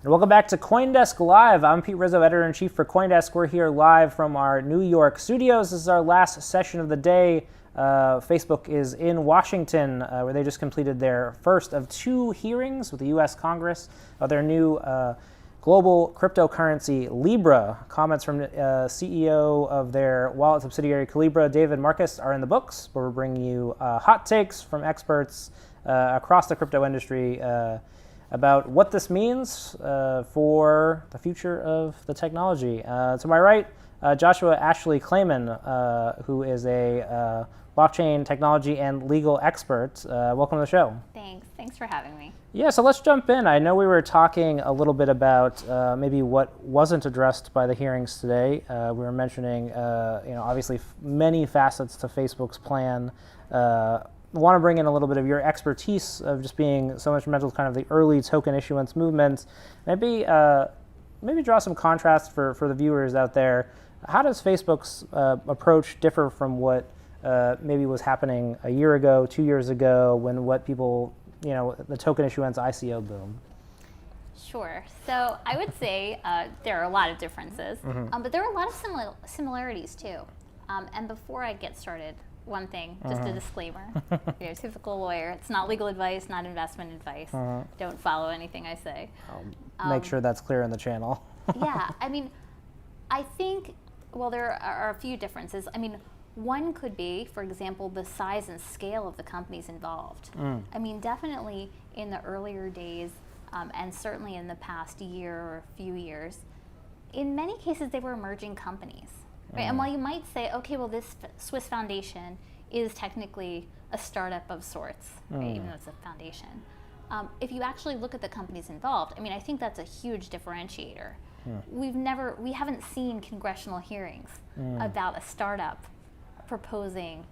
And welcome back to CoinDesk Live. I'm Pete Rizzo, Editor-in-Chief for CoinDesk. We're here live from our New York studios. This is our last session of the day. Facebook is in Washington, where they just completed their first of two hearings with the U.S. Congress of their new global cryptocurrency, Libra. Comments from CEO of their wallet subsidiary, Libra, David Marcus, are in the books, where we're bringing you hot takes from experts across the crypto industry about what this means for the future of the technology. To my right, Joshua Ashley Clayman, who is a blockchain technology and legal expert. Welcome to the show. Thanks for having me. Yeah, so let's jump in. I know we were talking a little bit about maybe what wasn't addressed by the hearings today. We were mentioning, obviously many facets to Facebook's plan. Want to bring in a little bit of your expertise of just being so much instrumental to kind of the early token issuance movement. Maybe draw some contrast for the viewers out there. How does Facebook's approach differ from what maybe was happening a year ago, 2 years ago, when what people, the token issuance ICO boom? Sure. So I would say there are a lot of differences, but there are a lot of similarities too. And before I get started, one thing, just a disclaimer. Typical lawyer. It's not legal advice, not investment advice. Don't follow anything I say. Make sure that's clear in the channel. Yeah, I think, there are a few differences. One could be, for example, the size and scale of the companies involved. Definitely in the earlier days, and certainly in the past year or few years, in many cases they were emerging companies. Right? And while you might say, okay, well, this Swiss foundation is technically a startup of sorts, right? Even though it's a foundation. If you actually look at the companies involved, I think that's a huge differentiator. We haven't seen congressional hearings about a startup proposing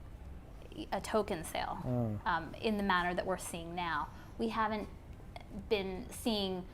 a token sale in the manner that we're seeing now. We haven't been seeing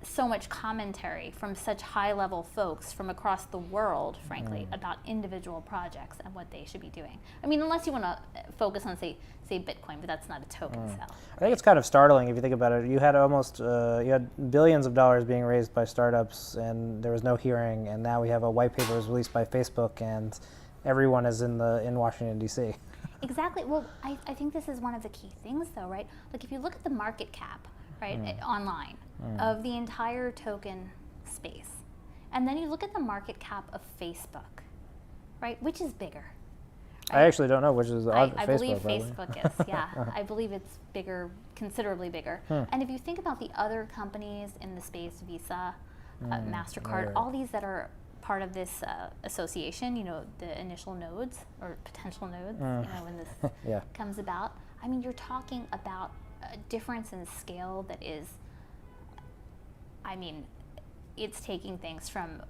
so much commentary from such high-level folks from across the world, frankly, about individual projects and what they should be doing. Unless you want to focus on, say Bitcoin, but that's not a token sale. I think it's kind of startling if you think about it. You had you had billions of dollars being raised by startups, and there was no hearing, and now we have a white paper was released by Facebook, and everyone is in Washington, D.C. Exactly. Well, I think this is one of the key things, though, right? Like, if you look at the market cap, right, online, of the entire token space, and then you look at the market cap of Facebook, right, which is bigger? Right? I actually don't know which is Facebook. I believe Facebook is, yeah. I believe it's bigger, considerably bigger. And if you think about the other companies in the space, Visa, MasterCard, all these that are part of this association, the initial nodes or potential nodes, when this comes about, you're talking about a difference in scale that is, it's taking things from,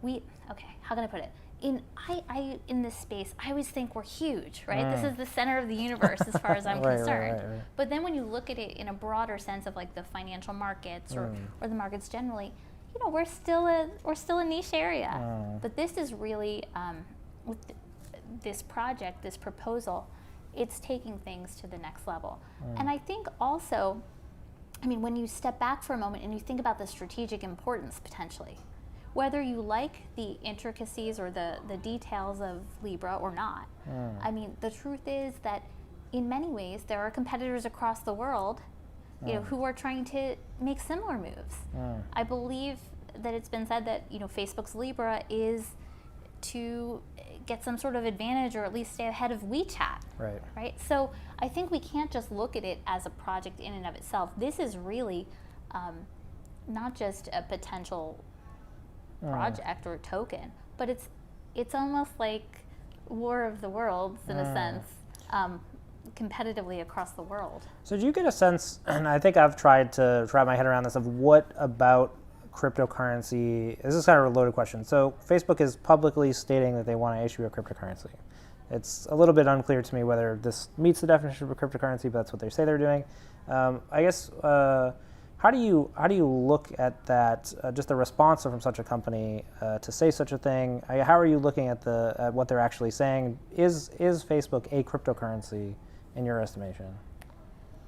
how can I put it? In this space, I always think we're huge, right? This is the center of the universe as far as I'm concerned. Right. But then when you look at it in a broader sense of like the financial markets or the markets generally, we're still a niche area. But this is really, with this project, this proposal, it's taking things to the next level. And I think also, when you step back for a moment and you think about the strategic importance potentially, whether you like the intricacies or the details of Libra or not, the truth is that in many ways there are competitors across the world who are trying to make similar moves. I believe that it's been said that Facebook's Libra is to get some sort of advantage or at least stay ahead of WeChat. Right? So I think we can't just look at it as a project in and of itself. This is really not just a potential project or token, but it's almost like War of the Worlds in a sense, competitively across the world. So do you get a sense, and I think I've tried to wrap my head around this, of what about cryptocurrency, this is kind of a loaded question. So Facebook is publicly stating that they want to issue a cryptocurrency. It's a little bit unclear to me whether this meets the definition of a cryptocurrency, but that's what they say they're doing. I guess, how do you look at that, just the response from such a company to say such a thing? How are you looking at what they're actually saying? Is Facebook a cryptocurrency in your estimation?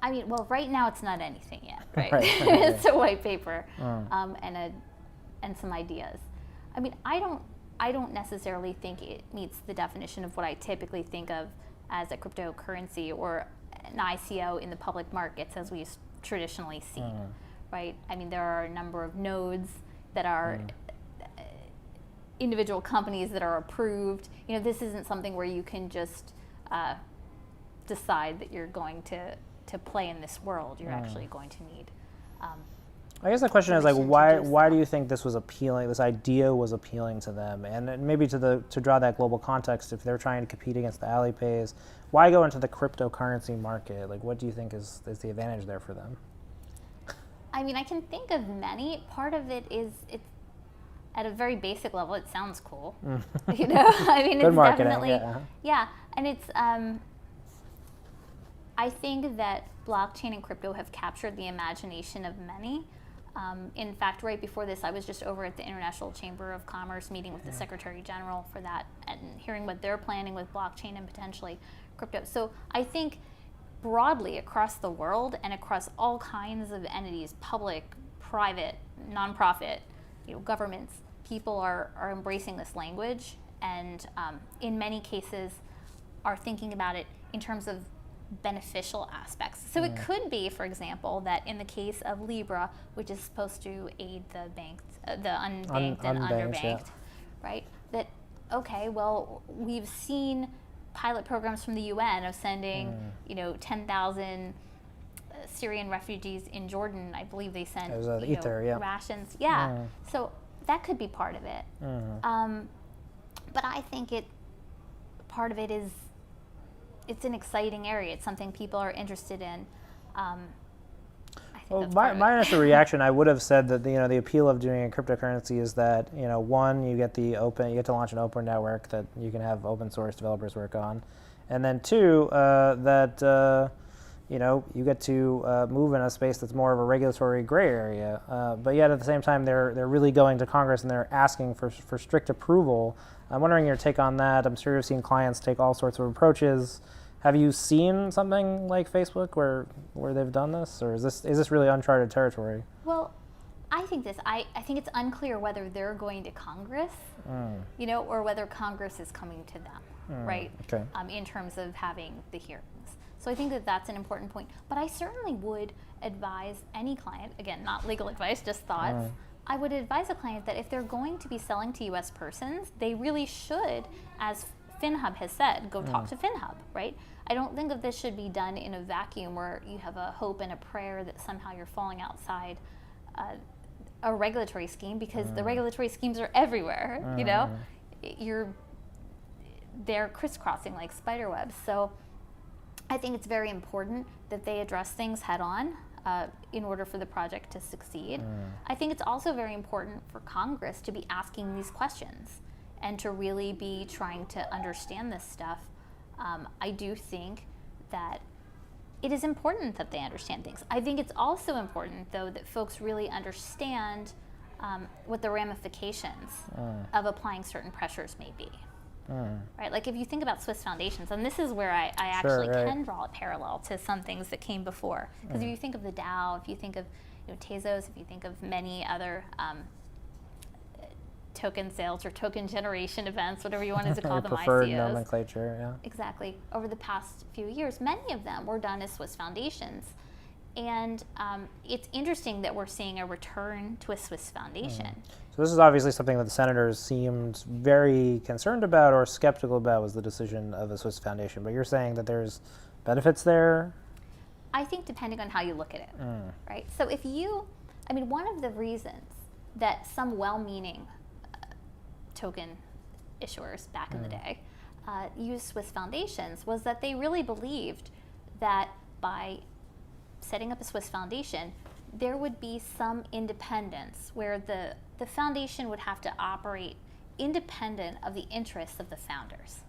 I mean, well, right now it's not anything yet, right? It's a white paper and some ideas. I mean, I don't necessarily think it meets the definition of what I typically think of as a cryptocurrency or an ICO in the public markets as we've traditionally seen, right? I mean, there are a number of nodes that are individual companies that are approved. You know, this isn't something where you can just decide that you're going to play in this world. You're actually going to need I guess the question is like, why do you think this was appealing? This idea was appealing to them, and maybe to draw that global context, if they're trying to compete against the Alipays, why go into the cryptocurrency market? Like, what do you think is the advantage there for them? I mean, I can think of many. Part of it is it's at a very basic level. It sounds cool, you know. I mean, it's definitely and it's. I think that blockchain and crypto have captured the imagination of many. In fact, right before this, I was just over at the International Chamber of Commerce meeting with the Secretary General for that and hearing what they're planning with blockchain and potentially crypto. So I think broadly across the world and across all kinds of entities, public, private, nonprofit, you know, governments, people are embracing this language and in many cases are thinking about it in terms of beneficial aspects. So it could be, for example, that in the case of Libra, which is supposed to aid the banked, the unbanked and underbanked, right? That, okay, well, we've seen pilot programs from the UN of sending, you know, 10,000 Syrian refugees in Jordan. I believe they sent rations. So that could be part of it. But I think part of it is it's an exciting area. It's something people are interested in. Well, my initial reaction, I would have said that the appeal of doing a cryptocurrency is that one, you get to launch an open network that you can have open source developers work on, and then two, that you get to move in a space that's more of a regulatory gray area. But yet at the same time, they're really going to Congress and they're asking for strict approval. I'm wondering your take on that. I'm sure you've seen clients take all sorts of approaches. Have you seen something like Facebook where they've done this, or is this really uncharted territory? Well, I think I think it's unclear whether they're going to Congress, or whether Congress is coming to them, right? Okay. In terms of having the hearings. So I think that's an important point. But I certainly would advise any client, again, not legal advice, just thoughts. I would advise a client that if they're going to be selling to U.S. persons, they really should, as FinHub has said, go talk to FinHub, right? I don't think that this should be done in a vacuum where you have a hope and a prayer that somehow you're falling outside a regulatory scheme, because the regulatory schemes are everywhere, they're crisscrossing like spider webs. So I think it's very important that they address things head on in order for the project to succeed. I think it's also very important for Congress to be asking these questions and to really be trying to understand this stuff. I do think that it is important that they understand things. I think it's also important, though, that folks really understand what the ramifications of applying certain pressures may be. Right? Like if you think about Swiss foundations, and this is where I actually can draw a parallel to some things that came before. Because if you think of the DAO, if you think of Tezos, if you think of many other token sales or token generation events, whatever you wanted to call them, preferred ICOs. Nomenclature, yeah. Exactly. Over the past few years, many of them were done as Swiss foundations. And it's interesting that we're seeing a return to a Swiss foundation. So this is obviously something that the senators seemed very concerned about or skeptical about, was the decision of a Swiss foundation. But you're saying that there's benefits there? I think depending on how you look at it, right? So one of the reasons that some well-meaning token issuers back in the day used Swiss foundations was that they really believed that by setting up a Swiss foundation, there would be some independence where the foundation would have to operate independent of the interests of the founders,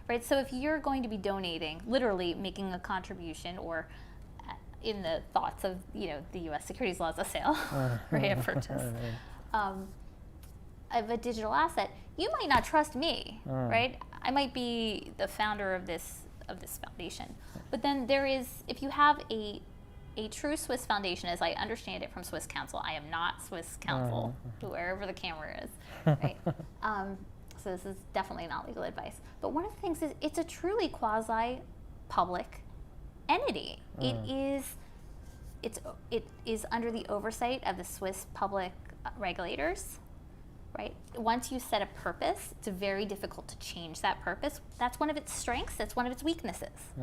right? So if you're going to be donating, literally making a contribution, or in the thoughts of the U.S. securities laws, a sale, right, a purchase of a digital asset, you might not trust me, right? I might be the founder of this foundation, but then if you have a a true Swiss foundation, as I understand it from Swiss Council, I am not Swiss Council, wherever the camera is, right? So this is definitely not legal advice. But one of the things is it's a truly quasi-public entity. It is under the oversight of the Swiss public regulators, right? Once you set a purpose, it's very difficult to change that purpose. That's one of its strengths. That's one of its weaknesses,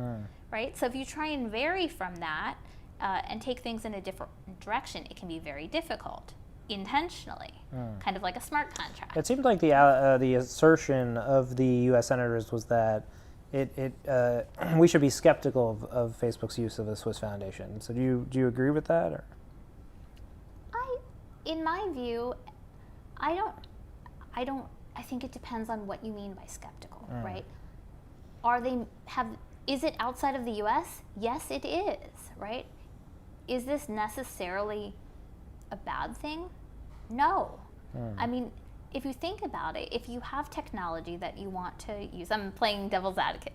right? So if you try and vary from that and take things in a different direction, it can be very difficult intentionally, kind of like a smart contract. It seemed like the assertion of the U.S. senators was that we should be skeptical of Facebook's use of the Swiss Foundation. So do you agree with that? Or? In my view, I think it depends on what you mean by skeptical, right? Is it outside of the U.S.? Yes, it is, right? Is this necessarily a bad thing? No. I mean, if you think about it, if you have technology that you want to use, I'm playing devil's advocate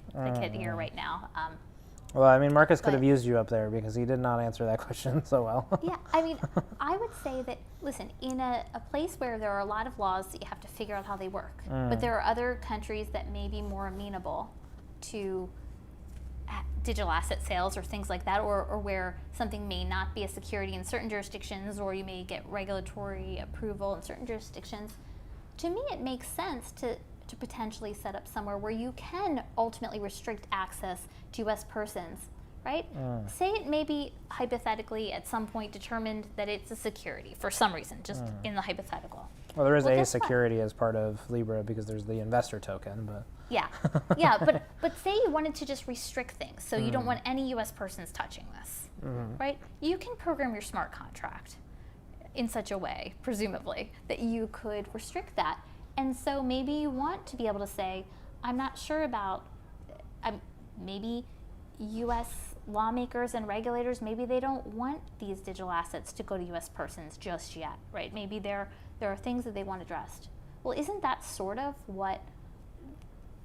here right now. Well, I mean, Marcus could have used you up there because he did not answer that question so well. Yeah, I mean, I would say that, listen, in a place where there are a lot of laws that you have to figure out how they work, but there are other countries that may be more amenable to digital asset sales or things like that, or where something may not be a security in certain jurisdictions, or you may get regulatory approval in certain jurisdictions. To me, it makes sense to potentially set up somewhere where you can ultimately restrict access to U.S. persons, right? Say it may be hypothetically at some point determined that it's a security for some reason, just in the hypothetical. Well, there is a security as part of Libra because there's the investor token, but... Yeah, but say you wanted to just restrict things, so you don't want any U.S. persons touching this, right? You can program your smart contract in such a way, presumably, that you could restrict that. And so maybe you want to be able to say, I'm not sure about, maybe U.S. lawmakers and regulators, maybe they don't want these digital assets to go to U.S. persons just yet, right? Maybe there are things that they want addressed. Well, isn't that sort of what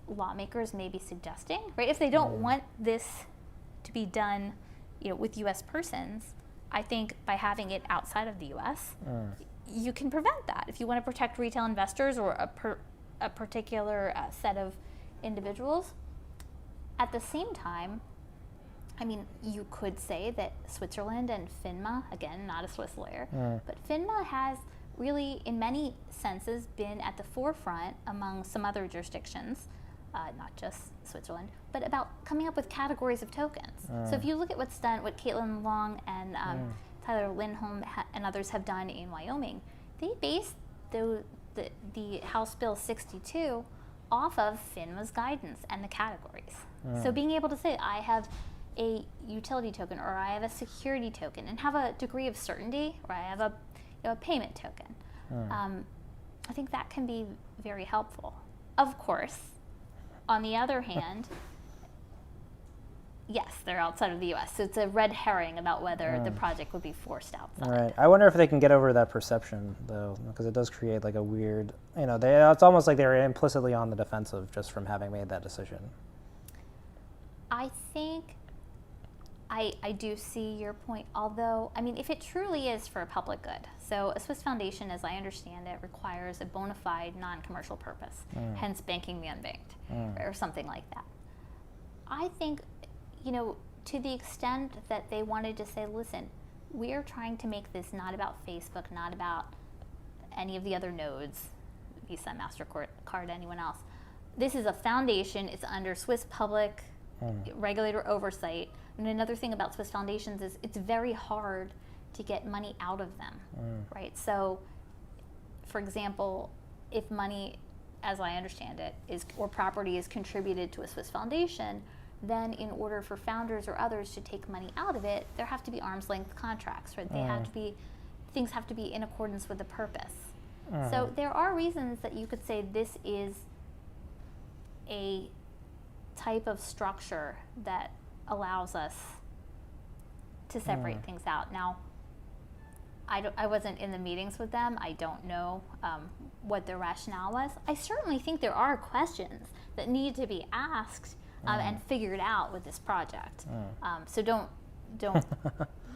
lawmakers may be suggesting, right? If they don't want this to be done, with U.S. persons, I think by having it outside of the U.S., you can prevent that. If you want to protect retail investors or a particular set of individuals, at the same time, I mean, you could say that Switzerland and FINMA, again, not a Swiss lawyer, but FINMA has really, in many senses, been at the forefront among some other jurisdictions, not just Switzerland, but about coming up with categories of tokens. So if you look at what Caitlin Long and Tyler Lindholm and others have done in Wyoming, they based the House Bill 62 off of FINMA's guidance and the categories. So being able to say, I have a utility token or I have a security token and have a degree of certainty, or I have a payment token, I think that can be very helpful. Of course, on the other hand, yes, they're outside of the U.S., so it's a red herring about whether the project would be forced outside. Right. I wonder if they can get over that perception, though, because it does create like a weird, it's almost like they're implicitly on the defensive just from having made that decision. I think I do see your point, although, I mean, if it truly is for a public good, so a Swiss foundation, as I understand it, requires a bona fide non-commercial purpose, hence banking the unbanked, or something like that. I think, to the extent that they wanted to say, listen, we are trying to make this not about Facebook, not about any of the other nodes, Visa, MasterCard, anyone else. This is a foundation. It's under Swiss public regulator oversight. And another thing about Swiss foundations is it's very hard to get money out of them, right? So, for example, if money, as I understand it, or property is contributed to a Swiss foundation, then in order for founders or others to take money out of it, there have to be arm's length contracts, right? Things have to be in accordance with the purpose. So there are reasons that you could say this is a type of structure that allows us to separate things out. Now, I wasn't in the meetings with them. I don't know what their rationale was. I certainly think there are questions that need to be asked and figured out with this project. So don't don't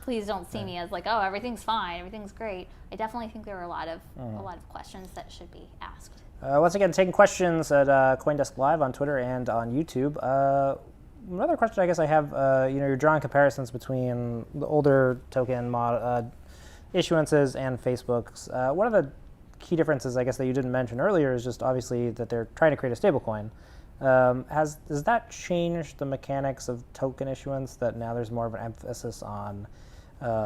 please don't see me as like, oh, everything's fine, everything's great. I definitely think there are a lot of questions that should be asked. Once again, taking questions at CoinDesk Live on Twitter and on YouTube. Another question I guess I have, you're drawing comparisons between the older token issuances and Facebook's. One of the key differences, I guess, that you didn't mention earlier is just obviously that they're trying to create a stablecoin. Does that change the mechanics of token issuance, that now there's more of an emphasis on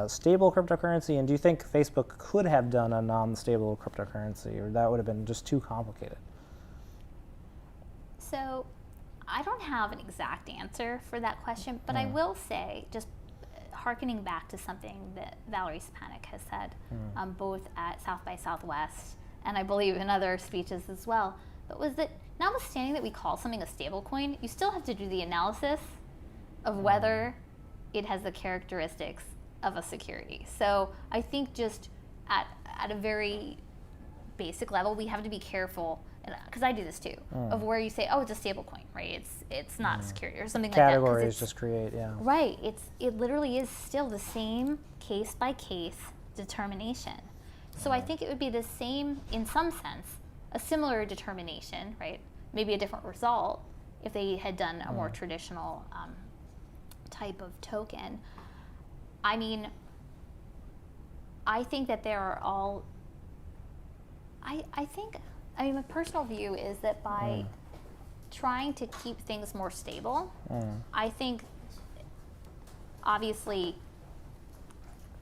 stable cryptocurrency? And do you think Facebook could have done a non-stable cryptocurrency, or that would have been just too complicated? So I don't have an exact answer for that question, but I will say, just hearkening back to something that Valerie Stepanek has said, both at South by Southwest and I believe in other speeches as well, but was that notwithstanding that we call something a stable coin, you still have to do the analysis of whether it has the characteristics of a security. So I think just at a very basic level, we have to be careful, because I do this too, of where you say, oh, it's a stable coin, right? It's not a security or something Categories like that. Categories just create, yeah. Right. It literally is still the same case by case determination. So I think it would be the same, in some sense, a similar determination, right? Maybe a different result if they had done a more traditional type of token. I mean, I think that there are all, I think, my personal view is that by trying to keep things more stable, I think, obviously,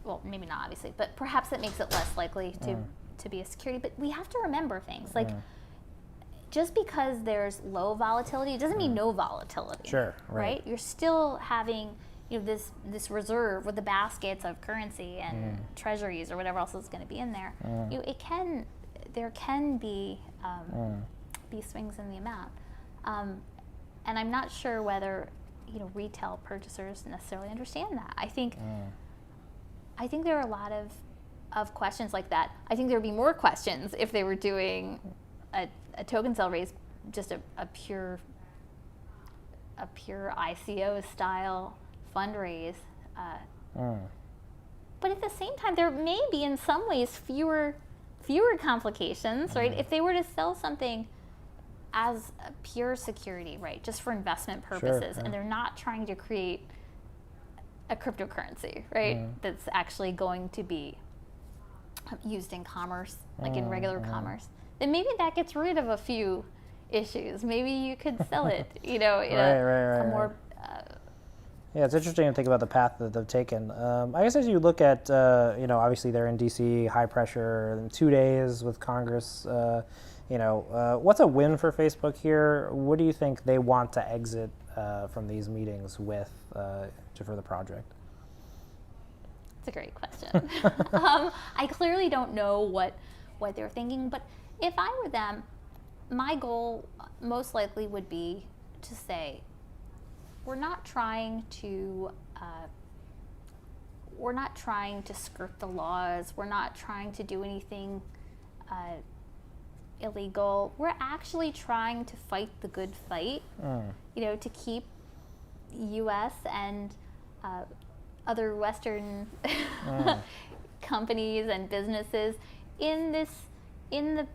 well, maybe not obviously, but perhaps that makes it less likely to be a security. But we have to remember things, like, just because there's low volatility, it doesn't mean no volatility. Sure, right. You're still having, this reserve with the baskets of currency and treasuries or whatever else is going to be in there. There can be swings in the amount, and I'm not sure whether retail purchasers necessarily understand that. I think there are a lot of questions like that. I think there would be more questions if they were doing a token sale raise, just a pure ICO style fundraise. But at the same time, there may be in some ways fewer complications, right? If they were to sell something as a pure security, right, just for investment purposes, and they're not trying to create a cryptocurrency, right, that's actually going to be used in commerce, like in regular commerce, then maybe that gets rid of a few issues. Maybe you could sell it, in a more... Yeah, it's interesting to think about the path that they've taken. I guess as you look at, obviously they're in D.C., high pressure, in 2 days with Congress. What's a win for Facebook here? What do you think they want to exit from these meetings with for the project? It's a great question. I clearly don't know what they're thinking, but if I were them, my goal most likely would be to say, we're not trying to skirt the laws. We're not trying to do anything illegal. We're actually trying to fight the good fight, to keep U.S. and other Western companies and businesses in the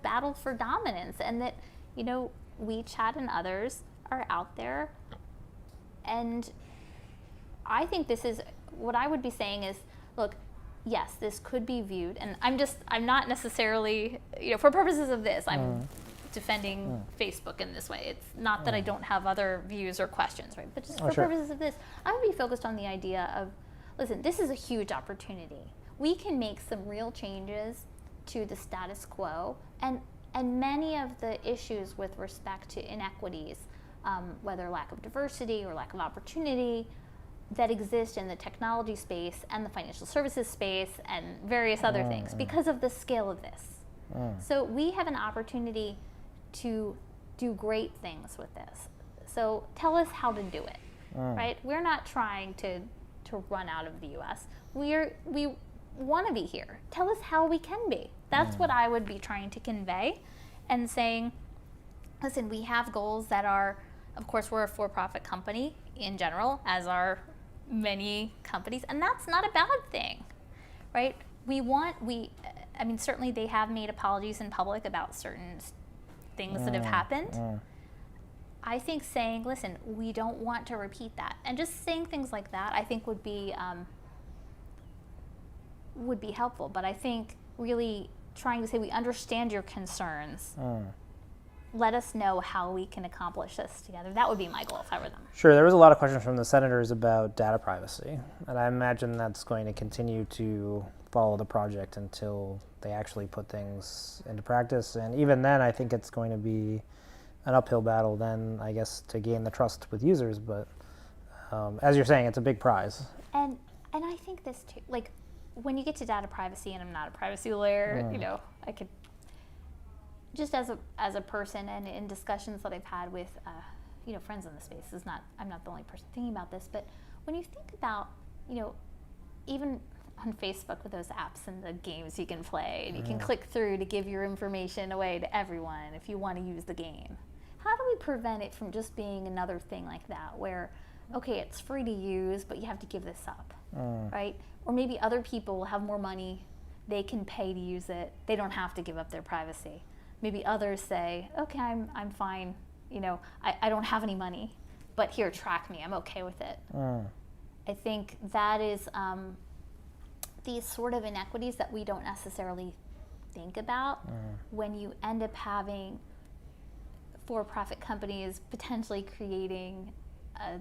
battle for dominance, and that WeChat and others are out there. And I think this is what I would be saying is, look, yes, this could be viewed, and I'm not necessarily, for purposes of this, I'm defending Facebook in this way. It's not that I don't have other views or questions, right? But just for purposes of this, I would be focused on the idea of, listen, this is a huge opportunity. We can make some real changes to the status quo, and many of the issues with respect to inequities, whether lack of diversity or lack of opportunity, that exist in the technology space and the financial services space and various other things because of the scale of this. So we have an opportunity to do great things with this. So tell us how to do it, right? We're not trying to run out of the U.S. We want to be here. Tell us how we can be. That's what I would be trying to convey, and saying, listen, we have goals that are, of course, we're a for-profit company in general, as are many companies, and that's not a bad thing, right? Certainly they have made apologies in public about certain things that have happened. I think saying, listen, we don't want to repeat that, and just saying things like that, I think would be helpful. But I think really trying to say, we understand your concerns. Let us know how we can accomplish this together. That would be my goal if I were them. Sure, there was a lot of questions from the senators about data privacy, and I imagine that's going to continue to follow the project until they actually put things into practice. And even then, I think it's going to be an uphill battle then, I guess, to gain the trust with users. But as you're saying, it's a big prize. And I think this too, like when you get to data privacy, and I'm not a privacy lawyer, I could, just as a person and in discussions that I've had with friends in the space, I'm not the only person thinking about this, but when you think about, even on Facebook with those apps and the games you can play, and you can click through to give your information away to everyone if you want to use the game. How do we prevent it from just being another thing like that, where, okay, it's free to use, but you have to give this up, right? Or maybe other people will have more money, they can pay to use it, they don't have to give up their privacy. Maybe others say, okay, I'm fine, I don't have any money, but here, track me, I'm okay with it. I think that is these sort of inequities that we don't necessarily think about when you end up having for-profit companies potentially creating a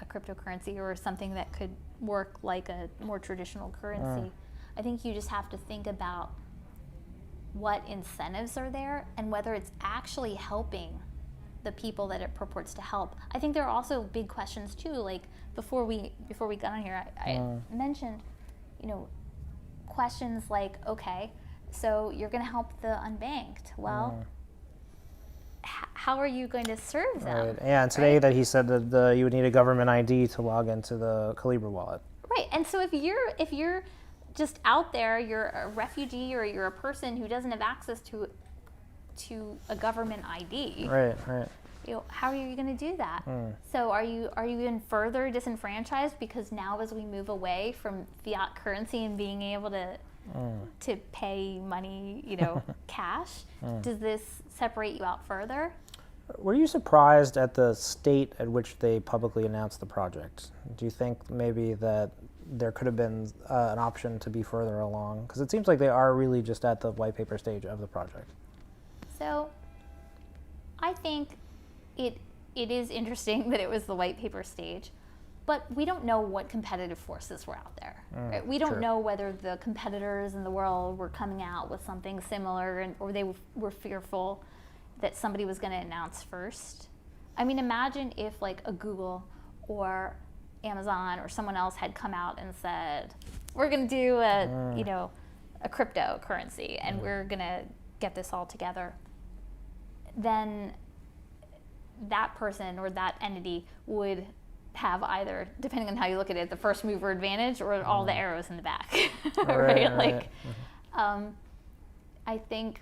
cryptocurrency or something that could work like a more traditional currency. I think you just have to think about what incentives are there and whether it's actually helping the people that it purports to help. I think there are also big questions too, like before we got on here, I mentioned, questions like, okay, so you're going to help the unbanked. Well, how are you going to serve them? Right. Yeah, and today that he said that you would need a government ID to log into the Libra wallet. Right, and so if you're just out there, you're a refugee or you're a person who doesn't have access to a government ID. Right. How are you going to do that? So are you even further disenfranchised because now as we move away from fiat currency and being able to pay money, cash, does this separate you out further? Were you surprised at the state at which they publicly announced the project? Do you think maybe that there could have been an option to be further along? Because it seems like they are really just at the white paper stage of the project. So I think it is interesting that it was the white paper stage, but we don't know what competitive forces were out there. Right? We don't know whether the competitors in the world were coming out with something similar or they were fearful that somebody was going to announce first. I mean, imagine if like a Google or Amazon or someone else had come out and said, we're going to do a cryptocurrency and we're going to get this all together. Then that person or that entity would have either, depending on how you look at it, the first mover advantage or all the arrows in the back, right? I think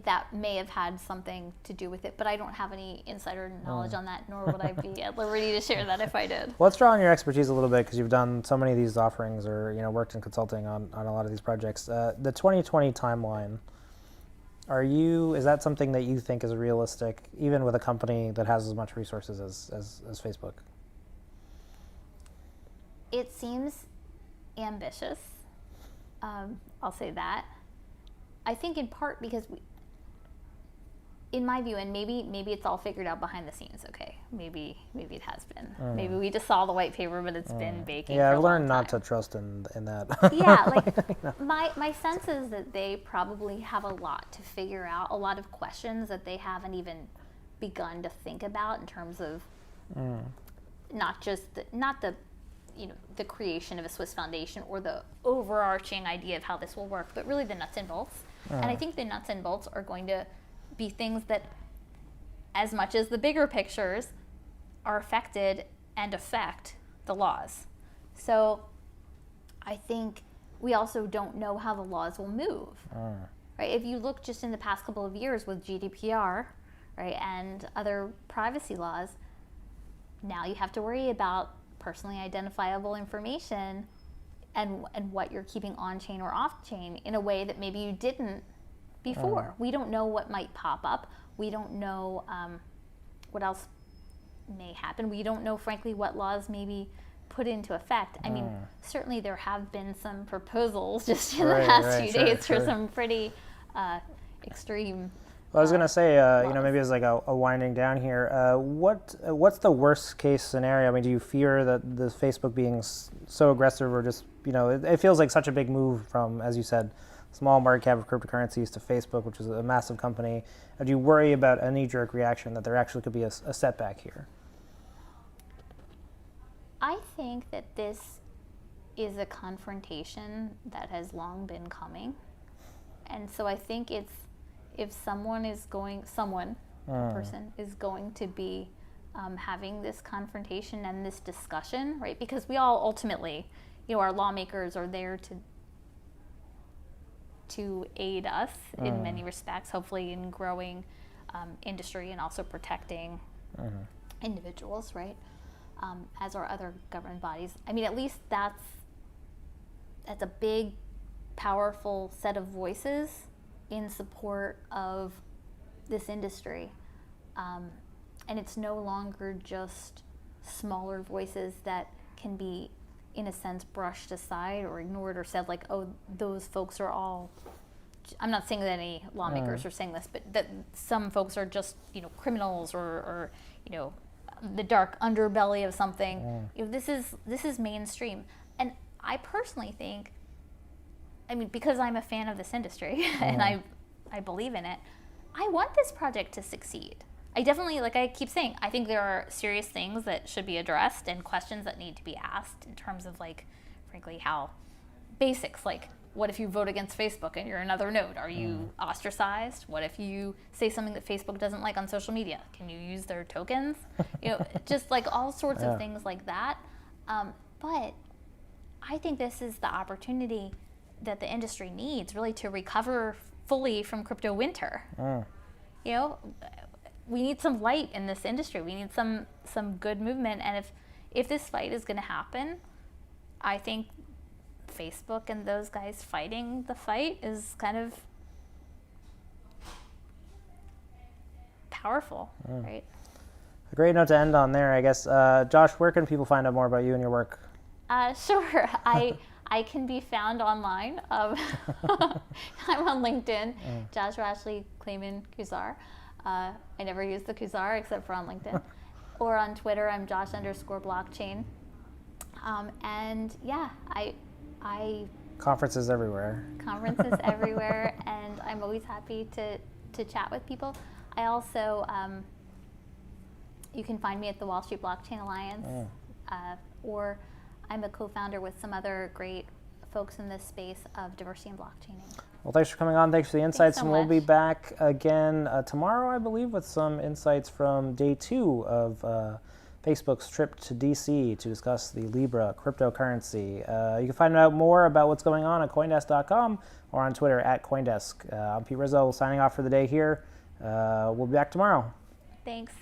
that may have had something to do with it, but I don't have any insider knowledge on that, nor would I be at liberty to share that if I did. Well, let's draw on your expertise a little bit because you've done so many of these offerings or worked in consulting on a lot of these projects. The 2020 timeline, is that something that you think is realistic, even with a company that has as much resources as Facebook? It seems ambitious. I'll say that. I think in part because in my view, and maybe it's all figured out behind the scenes. Okay, maybe it has been. Maybe we just saw the white paper, but it's been baking. Yeah, for I've a learned long not time. to trust in that. Yeah, like my sense is that they probably have a lot to figure out, a lot of questions that they haven't even begun to think about in terms of not the creation of a Swiss foundation or the overarching idea of how this will work, but really the nuts and bolts. And I think the nuts and bolts are going to be things that, as much as the bigger pictures, are affected and affect the laws. So I think we also don't know how the laws will move. Right? If you look just in the past couple of years with GDPR, right, and other privacy laws, now you have to worry about personally identifiable information and what you're keeping on-chain or off-chain in a way that maybe you didn't before. We don't know what might pop up. We don't know what else may happen. We don't know, frankly, what laws may be put into effect. I mean, certainly there have been some proposals just in the past few days for some pretty extreme. Well, I was going to say, maybe as like a winding down here, what's the worst case scenario? I mean, do you fear that the Facebook being so aggressive, or just, it feels like such a big move from, as you said, small market cap of cryptocurrencies to Facebook, which is a massive company. Do you worry about a knee-jerk reaction that there actually could be a setback here? I think that this is a confrontation that has long been coming. And so I think if a person is going to be having this confrontation and this discussion, right? Because we all ultimately, our lawmakers are there to aid us in many respects, hopefully in growing industry and also protecting individuals, right? As are other government bodies. I mean, at least that's a big, powerful set of voices in support of this industry. And it's no longer just smaller voices that can be, in a sense, brushed aside or ignored or said like, oh, those folks are all, I'm not saying that any lawmakers are saying this, but that some folks are just, criminals or the dark underbelly of something. This is mainstream. And I personally think, I mean, because I'm a fan of this industry and I believe in it, I want this project to succeed. I definitely, like I keep saying, I think there are serious things that should be addressed and questions that need to be asked in terms of, like, frankly, how basics, like, what if you vote against Facebook and you're another node? Are you ostracized? What if you say something that Facebook doesn't like on social media? Can you use their tokens? Just like all sorts of things like that. But I think this is the opportunity that the industry needs really to recover fully from crypto winter. We need some light in this industry. We need some good movement. And if this fight is going to happen, I think Facebook and those guys fighting the fight is kind of powerful, right? A great note to end on there, I guess. Josh, where can people find out more about you and your work? Sure. I can be found online. I'm on LinkedIn, Josh Rashley, Clayman, Kuzar. I never use the Kuzar except for on LinkedIn. Or on Twitter, I'm Josh_blockchain. And yeah, I conferences everywhere. Conferences everywhere, and I'm always happy to chat with people. I also, you can find me at the Wall Street Blockchain Alliance, or I'm a co-founder with some other great folks in this space of diversity and blockchaining. Well, thanks for coming on. Thanks for the insights. So and we'll be back again tomorrow, I believe, with some insights from day 2 of Facebook's trip to DC to discuss the Libra cryptocurrency. You can find out more about what's going on at CoinDesk.com or on Twitter at CoinDesk. I'm Pete Rizzo, signing off for the day here. We'll be back tomorrow. Thanks.